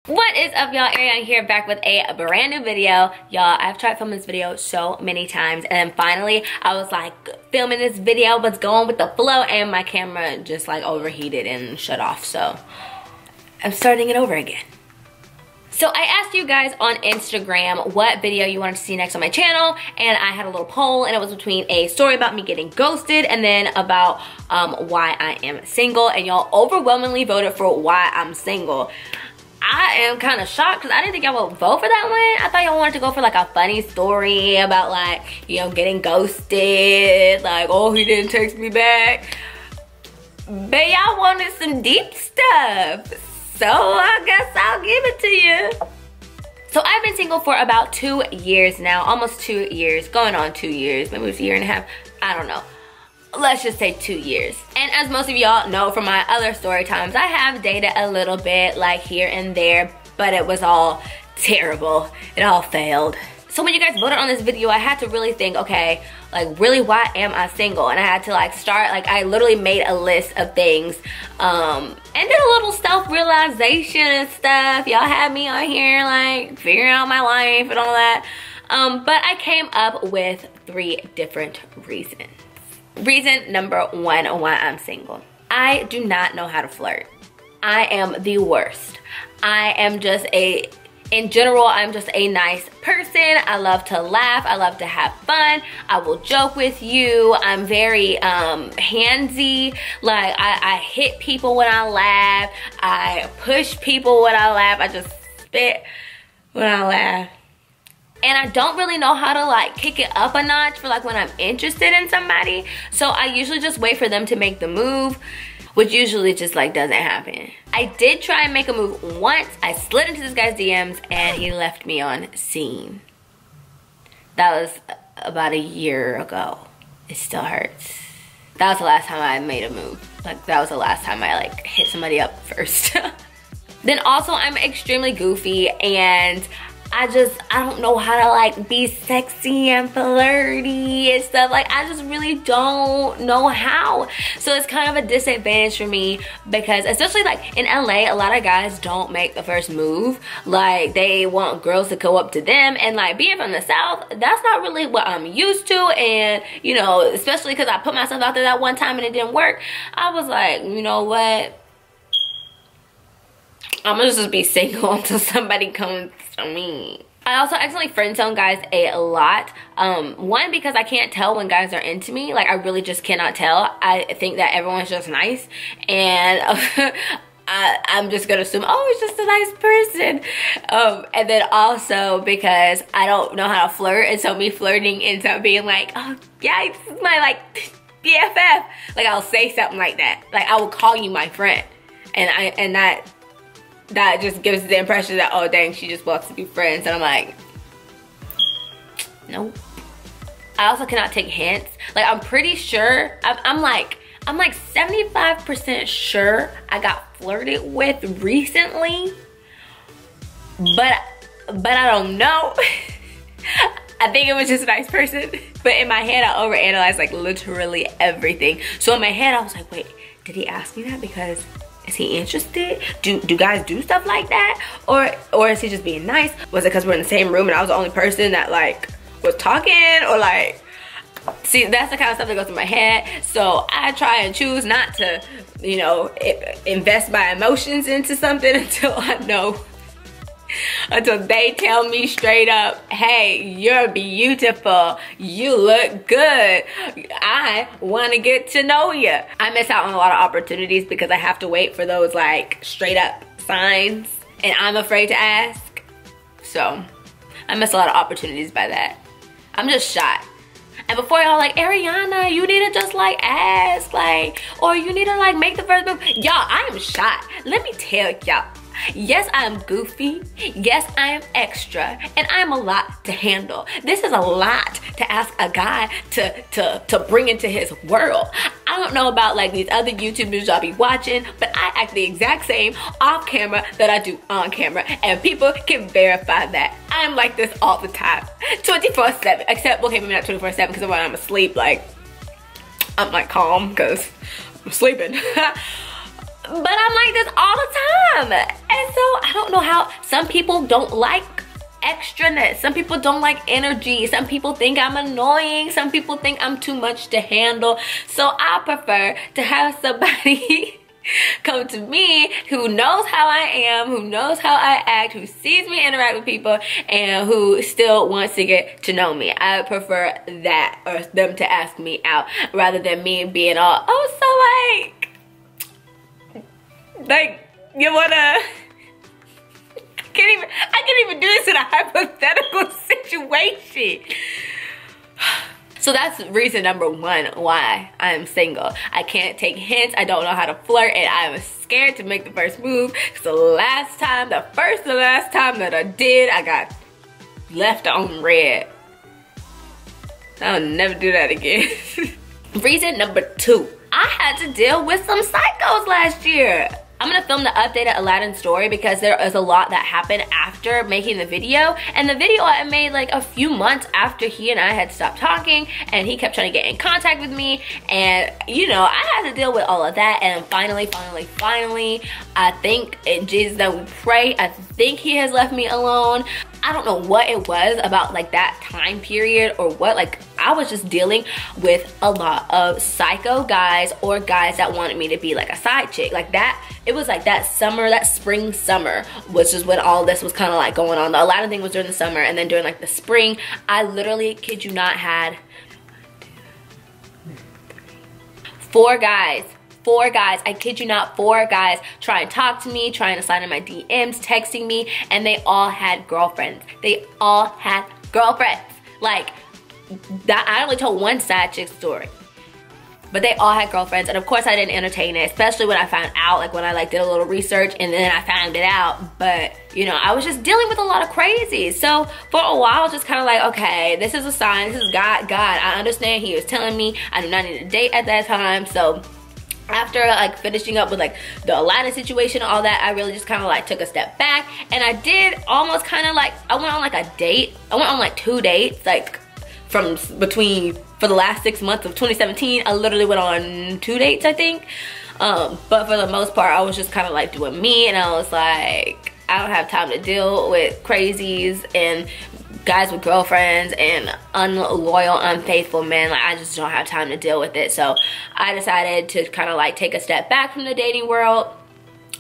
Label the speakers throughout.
Speaker 1: What is up, y'all? Arianna here, back with a brand new video. Y'all, I've tried filming this video so many times, and then finally I was like filming this video, but going with the flow, and my camera just like overheated and shut off, so I'm starting it over again. So I asked you guys on Instagram what video you wanted to see next on my channel, and I had a little poll, and it was between a story about me getting ghosted and then about why I am single, and y'all overwhelmingly voted for why I'm single. I am kind of shocked because I didn't think y'all would vote for that one. I thought y'all wanted to go for like a funny story about like, you know, getting ghosted, like, oh, he didn't text me back. But y'all wanted some deep stuff, so I guess I'll give it to you. So I've been single for about 2 years now, almost 2 years, going on 2 years, maybe it's a year and a half, I don't know. Let's just say 2 years. And as most of y'all know from my other story times, I have dated a little bit, like here and there, but it was all terrible. It all failed. So when you guys voted on this video, I had to really think, okay, like really, why am I single? And I had to like start, like I literally made a list of things and did a little self-realization and stuff. Y'all had me on here like figuring out my life and all that. But I came up with 3 different reasons. Reason number 1 why I'm single. I do not know how to flirt. I am the worst. I am just in general, I'm just a nice person. I love to laugh. I love to have fun. I will joke with you. I'm very handsy. Like I hit people when I laugh. I push people when I laugh. I just spit when I laugh. And I don't really know how to like kick it up a notch for like when I'm interested in somebody. So I usually just wait for them to make the move, which usually just like doesn't happen. I did try and make a move once. I slid into this guy's DMs and he left me on scene. That was about a year ago. It still hurts. That was the last time I made a move. Like that was the last time I like hit somebody up first. Then also I'm extremely goofy, and I don't know how to like be sexy and flirty and stuff. Like I just really don't know how. So it's kind of a disadvantage for me because especially like in LA, a lot of guys don't make the first move. Like they want girls to go up to them, and like being from the South, that's not really what I'm used to. And you know, especially because I put myself out there that one time and it didn't work, I was like, you know what? I'm gonna just be single until somebody comes to me. I also accidentally friend zone guys a lot. One, because I can't tell when guys are into me. Like I really just cannot tell. I think that everyone's just nice, and I'm just gonna assume, oh, it's just a nice person. And then also because I don't know how to flirt, and so me flirting ends up being like, oh yeah, this is my like BFF. Like I'll say something like that. Like I will call you my friend, and that just gives the impression that, oh dang, she just wants to be friends. And I'm like, nope. I also cannot take hints. Like I'm pretty sure, I'm like 75% sure I got flirted with recently, but I don't know. I think it was just a nice person. But in my head, I overanalyzed like literally everything. So in my head, I was like, wait, did he ask me that because is he interested? Do guys do stuff like that? Or is he just being nice? Was it because we're in the same room and I was the only person that like was talking? Or like, see, that's the kind of stuff that goes through my head. So I try and choose not to, you know, invest my emotions into something until I know. Until they tell me straight up, hey, you're beautiful, you look good, I want to get to know you. I miss out on a lot of opportunities because I have to wait for those like straight up signs, and I'm afraid to ask. So I miss a lot of opportunities by that. I'm just shy. And before y'all like, Arianna, you need to just like ask, like, or you need to like make the first move. Y'all, I am shy. Let me tell y'all. Yes, I am goofy. Yes, I am extra. And I am a lot to handle. This is a lot to ask a guy to bring into his world. I don't know about like these other YouTubers y'all be watching, but I act the exact same off camera that I do on camera. And people can verify that. I'm like this all the time. 24/7. Except, okay, maybe not 24/7 because when I'm asleep, like, I'm like calm because I'm sleeping. But I'm like this all the time. And so I don't know how some people don't like extranet. Some people don't like energy. Some people think I'm annoying. Some people think I'm too much to handle. So I prefer to have somebody come to me who knows how I am, who knows how I act, who sees me interact with people, and who still wants to get to know me. I prefer that, or them to ask me out, rather than me being all, oh, so like you wanna, I can't even do this in a hypothetical situation. So that's reason number one why I'm single. I can't take hints, I don't know how to flirt, and I'm scared to make the first move. Cause the first and last time that I did, I got left on red. I'll never do that again. Reason number two, I had to deal with some psychos last year. I'm gonna film the updated Aladdin story because there is a lot that happened after making the video. And the video I made like a few months after he and I had stopped talking, and he kept trying to get in contact with me. And you know, I had to deal with all of that. And finally, I think in Jesus that we pray, I think he has left me alone. I don't know what it was about like that time period or what, like I was just dealing with a lot of psycho guys or guys that wanted me to be like a side chick. Like that, it was like that summer, that spring summer was just when all this was kind of like going on. The Aladdin thing was during the summer, and then during like the spring, I literally, kid you not, had 4 guys, I kid you not, 4 guys try and talk to me, trying to slide in my DMs, texting me, and they all had girlfriends. They all had girlfriends. Like, that, I only told one side chick story, but they all had girlfriends. And of course I didn't entertain it, especially when I found out, like when I like did a little research and then I found it out. But you know, I was just dealing with a lot of crazy. So for a while I was just kind of like, okay, this is a sign, this is God, I understand. He was telling me I do not need a date at that time. So after like finishing up with like the Aladdin situation and all that, I really just kind of like took a step back, and I did almost kind of like, I went on like a date. I went on like 2 dates, like for the last 6 months of 2017. I literally went on 2 dates, I think. But for the most part, I was just kind of like doing me, and I was like, I don't have time to deal with crazies and guys with girlfriends and unloyal, unfaithful men. Like, I just don't have time to deal with it. So I decided to kind of like take a step back from the dating world.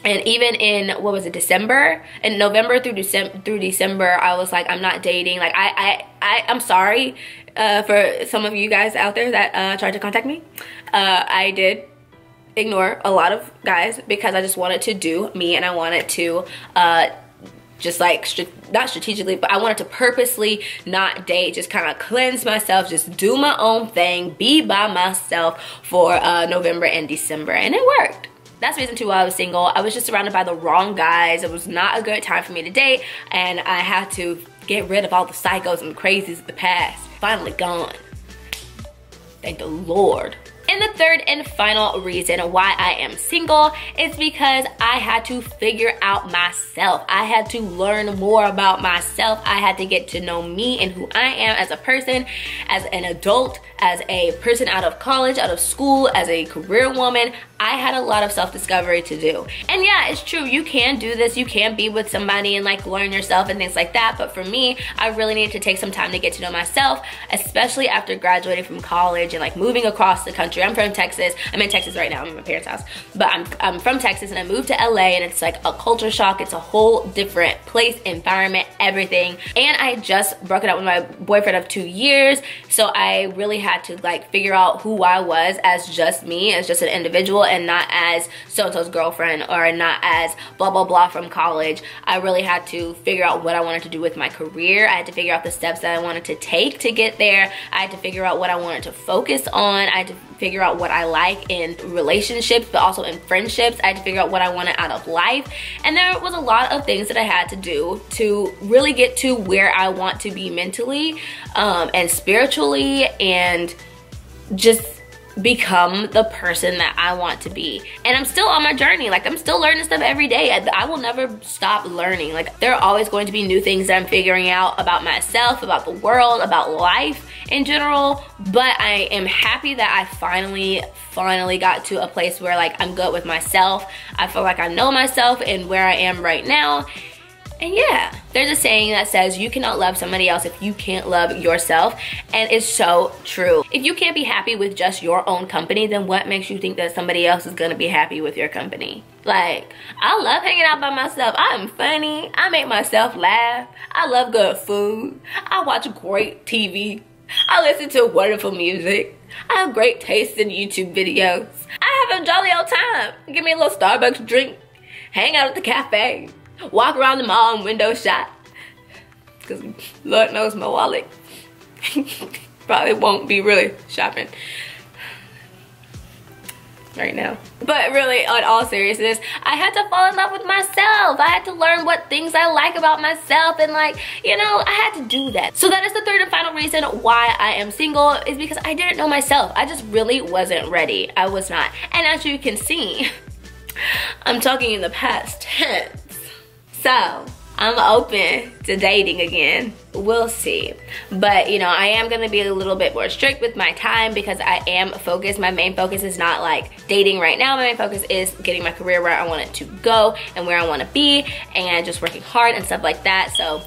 Speaker 1: And even in, what was it, December? In November through December, I was like, I'm not dating. Like, I'm sorry for some of you guys out there that tried to contact me. I did ignore a lot of guys because I just wanted to do me, and I wanted to just like, not strategically, but I wanted to purposely not date, just kind of cleanse myself, just do my own thing, be by myself for November and December, and it worked. That's reason 2 why I was single. I was just surrounded by the wrong guys. It was not a good time for me to date, and I had to get rid of all the psychos and crazies of the past. Finally gone. Thank the Lord. And the third and final reason why I am single is because I had to figure out myself. I had to learn more about myself. I had to get to know me and who I am as a person, as an adult, as a person out of college, out of school, as a career woman. I had a lot of self-discovery to do. And yeah, it's true, you can do this. You can be with somebody and like learn yourself and things like that. But for me, I really needed to take some time to get to know myself, especially after graduating from college and like moving across the country. I'm from Texas. I'm in Texas right now. I'm in my parents' house. But I'm from Texas, and I moved to LA, and it's like a culture shock. It's a whole different place, environment, everything. And I had just broken up with my boyfriend of 2 years. So I really had to like figure out who I was as just me, as just an individual, and not as so-and-so's girlfriend or not as blah blah blah from college. I really had to figure out what I wanted to do with my career. I had to figure out the steps that I wanted to take to get there. I had to figure out what I wanted to focus on. I had to figure out what I like in relationships, but also in friendships. I had to figure out what I wanted out of life. And there was a lot of things that I had to do to really get to where I want to be mentally and spiritually, and just become the person that I want to be. And I'm still on my journey. Like, I'm still learning stuff every day. I will never stop learning. Like, there are always going to be new things that I'm figuring out about myself, about the world, about life in general. But I am happy that I finally got to a place where, like, I'm good with myself. I feel like I know myself and where I am right now. And yeah, there's a saying that says you cannot love somebody else if you can't love yourself, and it's so true. If you can't be happy with just your own company, then what makes you think that somebody else is gonna be happy with your company? Like, I love hanging out by myself. I am funny. I make myself laugh. I love good food. I watch great TV. I listen to wonderful music. I have great taste in YouTube videos. I have a jolly old time. Give me a little Starbucks drink. Hang out at the cafe. Walk around the mall and window shop. Because Lord knows my wallet probably won't be really shopping right now. But really, on all seriousness, I had to fall in love with myself. I had to learn what things I like about myself, and, like, you know, I had to do that. So that is the third and final reason why I am single, is because I didn't know myself. I just really wasn't ready. I was not. And as you can see, I'm talking in the past tense. So, I'm open to dating again. We'll see. But, you know, I am gonna be a little bit more strict with my time because I am focused. My main focus is not like dating right now. My main focus is getting my career where I want it to go and where I want to be, and just working hard and stuff like that. So,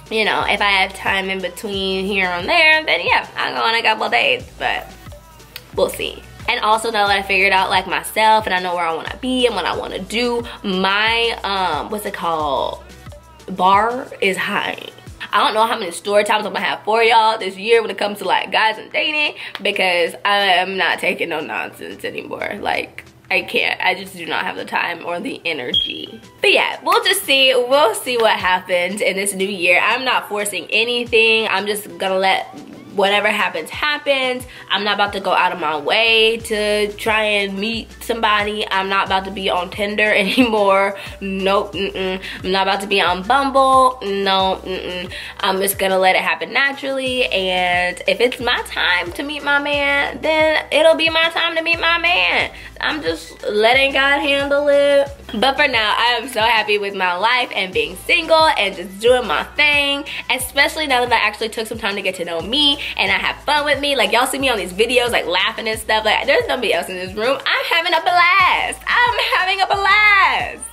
Speaker 1: you know, if I have time in between here and there, then yeah, I'll go on a couple dates, but we'll see. And also, now that I figured out, like, myself and I know where I want to be and what I want to do, my what's it called, bar is high. I don't know how many story times I'm gonna have for y'all this year when it comes to, like, guys and dating, because I am not taking no nonsense anymore. Like, I can't. I just do not have the time or the energy. But yeah, we'll just see. We'll see what happens in this new year. I'm not forcing anything. I'm just gonna let whatever happens, happens. I'm not about to go out of my way to try and meet somebody. I'm not about to be on Tinder anymore. Nope, I'm not about to be on Bumble. No, I'm just gonna let it happen naturally. And if it's my time to meet my man, then it'll be my time to meet my man. I'm just letting God handle it. But for now, I am so happy with my life and being single and just doing my thing, especially now that I actually took some time to get to know me and I have fun with me. Like, y'all see me on these videos, like, laughing and stuff. Like, there's nobody else in this room. I'm having a blast. I'm having a blast.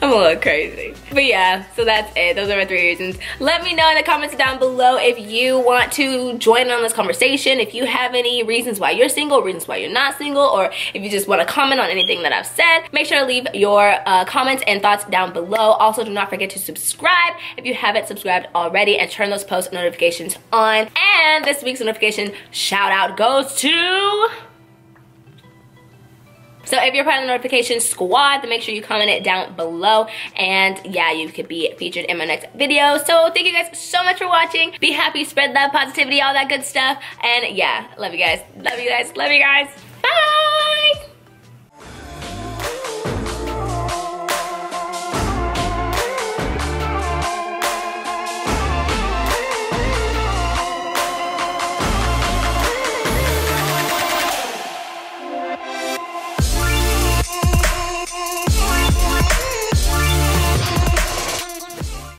Speaker 1: I'm a little crazy. But yeah, so that's it. Those are my 3 reasons. Let me know in the comments down below if you want to join on this conversation, if you have any reasons why you're single, reasons why you're not single, or if you just want to comment on anything that I've said. Make sure to leave your comments and thoughts down below. Also, do not forget to subscribe if you haven't subscribed already, and turn those post notifications on. And this week's notification shout out goes to... So if you're part of the notification squad, then make sure you comment it down below. And yeah, you could be featured in my next video. So thank you guys so much for watching. Be happy, spread love, positivity, all that good stuff. And yeah, love you guys. Love you guys. Love you guys. Bye.